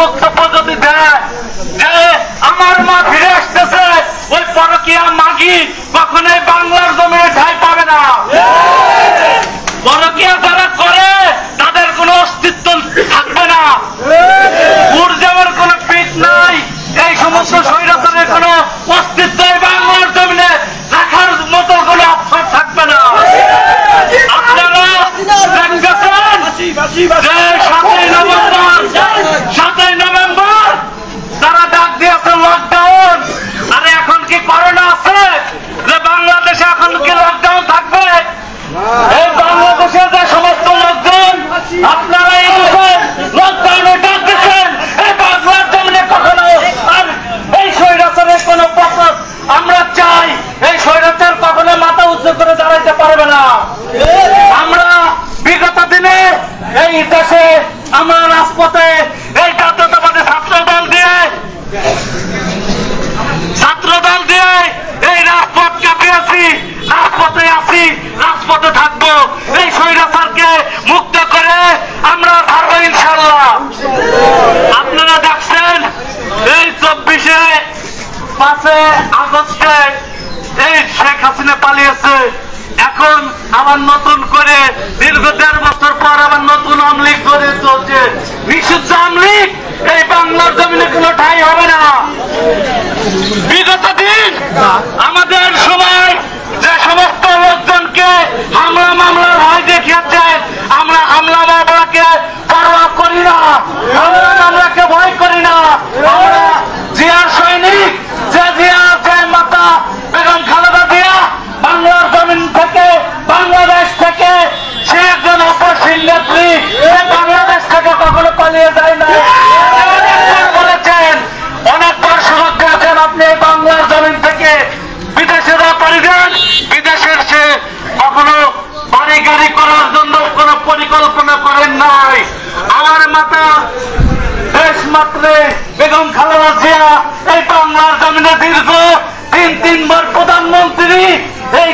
বক্তব্য যদি দেয় যে আমার মা ফিরে আসতেছে, ওই পরকীয়া মাগি কখনোই বাংলার জমিনে ঠাঁই পাবে না। পরকীয়া যারা করে তাদের কোনো অস্তিত্ব থাকবে না। উর্জাবের কোনো পিঠ নাই। এই সমস্ত স্বৈরাচারের কোনো অস্তিত্ব বাংলার জমিনে রাখার মতো কোনো অবসর থাকবে না। আপনারা দেখতেছেন যে 7ই নভেম্বর তারা ডাক দিয়েছে লকডাউন। আরে এখন কি করোনা আছে যে বাংলাদেশে এখন কি লকডাউন থাকবে? এই বাংলাদেশে যে সমস্ত লোকজন আপনারা এই লকডাউনে ডাক দিচ্ছেন, এই বাংলার জমিনে কখনো আর এই স্বৈরাচারের কোন পথ আমরা চাই এই স্বৈরাচার কখনো মাথা উঁচু করে দাঁড়াইতে পারবে না। আমরা বিগত দিনে এই দেশে আমরা রাজপথে এই জাতীয়তাবাদী ছাত্রদল দিয়ে এই রাজপথ কাঁপিয়েছি, রাজপথে আছি, রাজপথে থাকবো। এই স্বৈরাচারকে মুক্ত করে আমরা ছাড়বো ইনশাল্লাহ। আপনারা দেখছেন এই 5 আগস্টে এই শেখ হাসিনা পালিয়েছে। এখন আবার নতুন করে দীর্ঘ 1.5 বছর পর আবার নতুন আমলিগ করে চলছে। নিষিদ্ধ আমলিগ এই বাংলার জমিনে কোনো ঠাঁই হবে না। বিগত দিন আমাদের সময় যে সমস্ত লোকজনকে হামলা মামলার ভয় দেখিয়েছেন, আমরা হামলা মামলাকে পরোয়া করি না, হামলা মামলাকে ভয় করি না। আমরা জিয়ার সৈনিক, যে জিয়া যে মাতা বেগম খালেদা জিয়া বাংলার জমিন থেকে, বাংলাদেশ থেকে সে একজন অপরশীল নেত্রী, বাংলাদেশ থেকে কখনো পালিয়ে যায় না। অনেকবার বলেছেন, অনেকবার সুযোগ দিয়েছেন, আপনি বাংলার জমিন থেকে বিদেশেরা পাড়ি দেন। বিদেশের সে কখনো বাড়ি গাড়ি করার জন্য কোন পরিকল্পনা করেন নাই। আমার মাতা দেশ মাত্রে বেগম খালেদা জিয়া এই বাংলার জমিনে দীর্ঘ 3 বার প্রধানমন্ত্রী এই